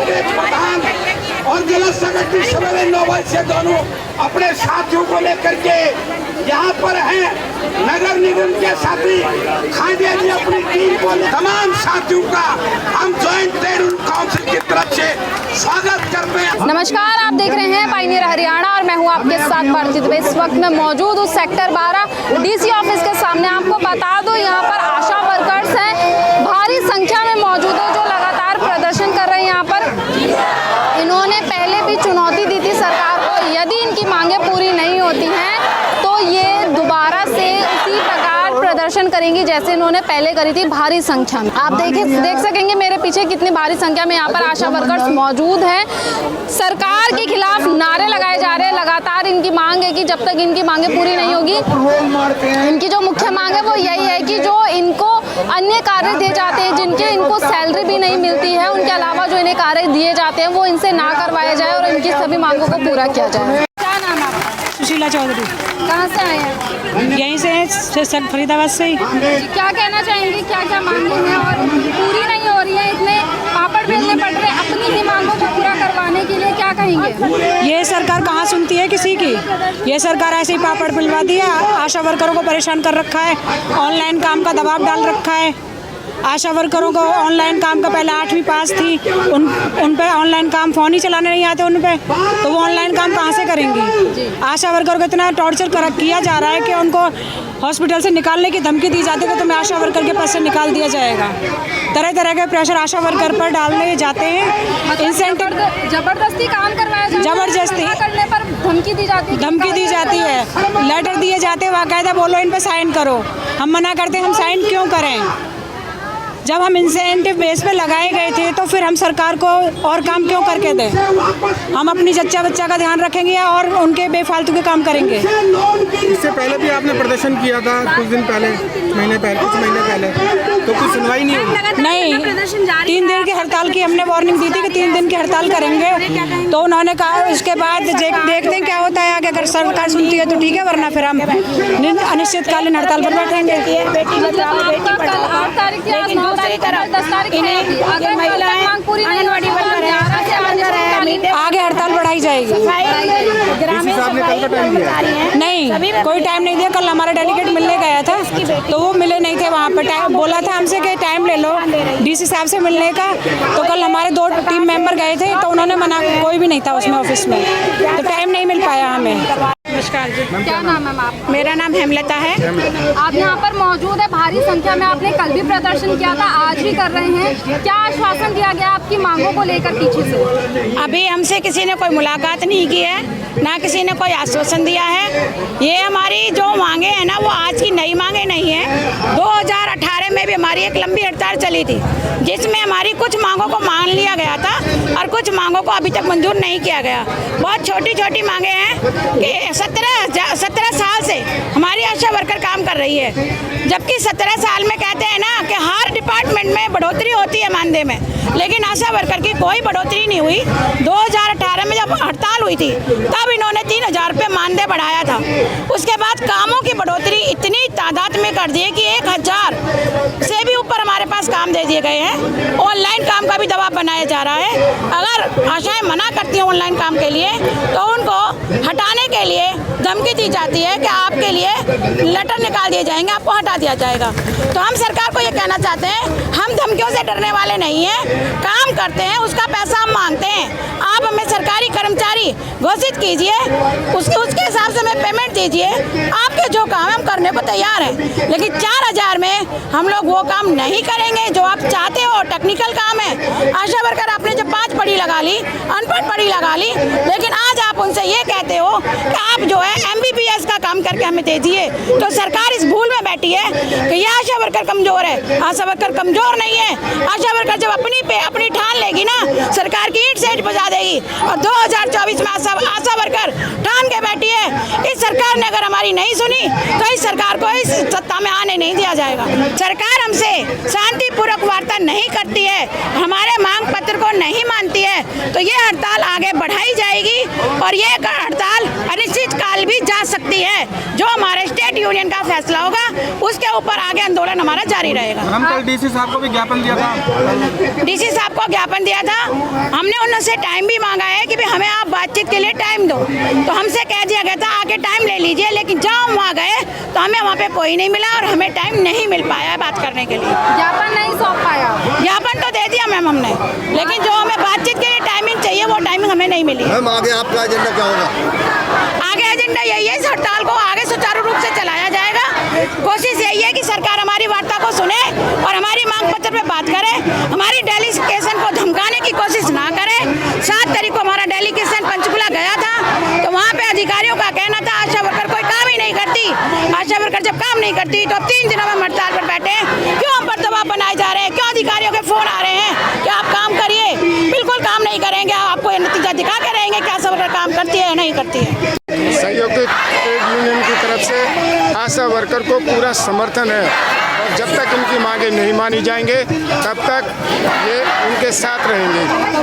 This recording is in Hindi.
कांग्रेस प्रधान और जिला सेक्रेटरी सवेरे 9 बजे से दोनों अपने साथियों को लेकर के यहाँ पर हैं। नगर निगम के साथी खादिया जी अपनी टीम को तमाम साथियों का हम ज्वाइंट ट्रेड काउंसिल की तरफ से स्वागत करते हैं। नमस्कार, आप देख रहे हैं पायनियर हरियाणा और मैं हूं आपके साथ भारती दुबे। इस वक्त मैं मौजूद हूं सेक्टर 12 डीसी ऑफिस के सामने। आपको बता दूं यहाँ पर आशा वर्कर्स हैं, भारी संख्या में मौजूद है जो लगातार प्रदर्शन कर रहे हैं। यहाँ पर इन्होंने पहले भी चुनौती दी थी सरकार को, यदि इनकी मांगे पूरी नहीं होती हैं तो ये दोबारा से उसी प्रकार प्रदर्शन करेंगी जैसे इन्होंने पहले करी थी, भारी संख्या में। आप देख सकेंगे मेरे पीछे कितनी भारी संख्या में यहाँ पर आशा वर्कर्स मौजूद हैं। सरकार के खिलाफ नारे लगाए जा रहे हैं। लगातार इनकी मांग है कि जब तक इनकी मांगे पूरी नहीं होगी, इनकी जो मुख्य मांग है वो यही है कि जो इनको अन्य कार्य दिए जाते हैं, जिनके इनको सैलरी भी नहीं मिलती है, उनके अलावा जो इन्हें कार्य दिए जाते हैं वो इनसे ना करवाया जाए और इनकी सभी मांगों को पूरा किया जाए। क्या नाम है आपका? सुशीला चौधरी। कहाँ से आए हैं? यहीं से फरीदाबाद से ही। क्या कहना चाहेंगे, क्या क्या मांगे हैं और पूरी नहीं हो रही है, इतने पापड़ बेलने पड़ रहे हैं अपनी ही मांगों को पूरा करवाने के लिए, क्या कहेंगे? ये सरकार कहाँ सुनती है किसी की? ये सरकार ऐसे ही पापड़ पिलवाती है, आशा वर्करों को परेशान कर रखा है, ऑनलाइन काम का दबाव डाल रखा है। आशा वर्करों को ऑनलाइन काम का पहले 8वीं पास थी, उन पे ऑनलाइन काम फ़ोन ही चलाने नहीं आते उन पे, तो वो ऑनलाइन काम कहाँ से करेंगी? आशा वर्करों को इतना टॉर्चर किया जा रहा है कि उनको हॉस्पिटल से निकालने की धमकी दी जाती है कि तुम्हें आशा वर्कर के पास से निकाल दिया जाएगा। तरह तरह के प्रेशर आशा वर्कर पर डालने जाते हैं। इंसेंटिव जबरदस्ती काम करवाया जाता है, जबरदस्ती करने पर धमकी दी जाती है, लेटर दिए जाते हैं, बाकायदा बोलो इन पे साइन करो। हम मना करते हैं, हम साइन क्यों करें? जब हम इंसेंटिव बेस पे लगाए गए थे तो फिर हम सरकार को और काम क्यों करके दें? हम अपनी जच्चा बच्चा का ध्यान रखेंगे और उनके बेफालतू के काम करेंगे। इससे पहले भी आपने प्रदर्शन किया था कुछ महीने पहले, तो कुछ सुनवाई नहीं हुई? नहीं, 3 दिन की हड़ताल की हमने वार्निंग दी थी कि 3 दिन की हड़ताल करेंगे, तो उन्होंने कहा उसके बाद देखते हैं क्या होता है आगे। अगर सरकार सुनती है तो ठीक है, वरना फिर हम अनिश्चितकालीन हड़ताल पर बैठेंगे। आगे हड़ताल बढ़ाई जाएगी। नहीं, कोई टाइम नहीं दिया। कल हमारा डेलीगेट मिलने गया था तो वो मिले नहीं थे वहाँ पे। बोला था हमसे कि टाइम ले लो डीसी साहब से मिलने का, तो कल हमारे 2 टीम मेंबर गए थे तो उन्होंने मना, कोई भी नहीं था उसमें ऑफिस में, तो टाइम नहीं मिल पाया हमें। नमस्कार जी, क्या नाम है आपका? मेरा नाम हेमलता है। आप यहाँ पर मौजूद है, भारी संख्या में आपने कल भी प्रदर्शन किया था, आज भी कर रहे हैं। क्या आश्वासन दिया गया आपकी मांगों को लेकर पीछे से? अभी हमसे किसी ने कोई मुलाकात नहीं की है, ना किसी ने कोई आश्वासन दिया है। ये हमारी जो मांगे हैं ना, वो आज की नई मांगे नहीं है। 2018 में भी हमारी एक लंबी हड़ताल चली थी जिसमें हमारी कुछ मांगों को मान लिया गया था और कुछ मांगों को अभी तक मंजूर नहीं किया गया। बहुत छोटी छोटी मांगे हैं कि 17 साल से हमारी आशा वर्कर काम कर रही है, जबकि 17 साल में कहते हैं ना कि हर डिपार्टमेंट में बढ़ोतरी होती है मानदेय में, लेकिन आशा वर्कर की कोई बढ़ोतरी नहीं हुई। 2018 में जब हड़ताल हुई थी तब इन्होंने 3000 रुपये मानदेय बढ़ाया था। उसके बाद कामों की बढ़ोतरी इतनी तादाद में कर दी है कि 1000 से भी ऊपर हमारे पास काम दे दिए गए हैं। ऑनलाइन काम का भी दबाव बनाया जा रहा है। अगर आशाएं मना करती हैं ऑनलाइन काम के लिए तो उनको हटाने के लिए धमकी दी जाती है कि आपके लिए लेटर निकाल दिए जाएंगे, आपको हटा दिया जाएगा। तो हम सरकार को ये कहना चाहते हैं, हम धमकियों से डरने वाले नहीं हैं, काम करते हैं, उसका पैसा हम मांगते हैं। आप हमें सरकारी कर्मचारी घोषित कीजिए, उसके हिसाब से हमें पेमेंट दीजिए। आपके जो काम है हम करने को तैयार हैं, लेकिन 4000 में हम लोग वो काम नहीं करेंगे जो आप चाहते हो। टेक्निकल काम है, आशा वर्कर आपने जब 5 पढ़ी लगा ली, अनपढ़ पढ़ी लगा ली, लेकिन आज आप उनसे ये कहते हो कि आप जो है MBBS का काम करके हमें दीजिए। तो सरकार इस भूल में बैठी है कि ये आशा वर्कर कमजोर है। आशा वर्कर कमजोर नहीं है। आशा वर्कर जब अपनी ठान लेगी ना, सरकार की ईंट से ईंट बजा देगी। और 2024 में आशा वर्कर ठान के बैठी है। इस सरकार ने अगर हमारी नहीं सुनी तो इस सरकार को इस सत्ता में आने नहीं दिया जाएगा। सरकार हमसे शांतिपूर्वक वार्ता नहीं करती है, हमारे मांग पत्र को नहीं मानती है, तो ये हड़ताल आगे बढ़ाई जाएगी और ये हड़ताल अनिश्चित काल भी जा सकती है। जो हमारे स्टेट यूनियन का फैसला होगा, उसके ऊपर आगे आंदोलन हमारा जारी रहेगा। हम कल डीसी साहब को भी ज्ञापन दिया था। डीसी साहब को ज्ञापन दिया था, हमने उनसे टाइम भी मांगा है कि भाई हमें आप बातचीत के लिए टाइम दो, तो हमसे कह दिया गया था आके टाइम ले लीजिए, लेकिन जब वहाँ गए तो हमें वहाँ पे कोई नहीं मिला और हमें टाइम नहीं मिल पाया बात करने के लिए। ज्ञापन नहीं सौंप पाया? ज्ञापन तो दे दिया मैम हमने, लेकिन जो हमें बातचीत के लिए टाइमिंग चाहिए वो टाइमिंग हमें नहीं मिली। मैम आगे आपका एजेंडा क्या होगा? आगे एजेंडा यही है, इस हड़ताल को आगे सुचारू रूप से चलाया जाएगा। कोशिश यही है कि सरकार हमारी वार्ता को सुने और हमारी मांग पत्र पे बात करे, हमारी डेलीगेशन को धमकाने की कोशिश ना करे। 7 तारीख को हमारा डेलीगेशन पंचकुला गया था, तो वहाँ पे अधिकारियों का कहना था आशा वर्कर कोई काम ही नहीं करती। आशा वर्कर जब काम नहीं करती तो अब 3 दिनों में हड़ताल पर बैठे हैं। क्यों हम पर दबाव बनाए जा रहे हैं? क्यों अधिकारियों के फोन आ रहे हैं कि आप काम करिए? बिल्कुल काम नहीं करेंगे, आपको नतीजा दिखा के रहेंगे कि आशा वर्कर काम करती है या नहीं करती है। सहयोगी ट्रेड यूनियन की तरफ से आशा वर्कर को पूरा समर्थन है और जब तक इनकी मांगें नहीं मानी जाएंगे तब तक ये उनके साथ रहेंगे।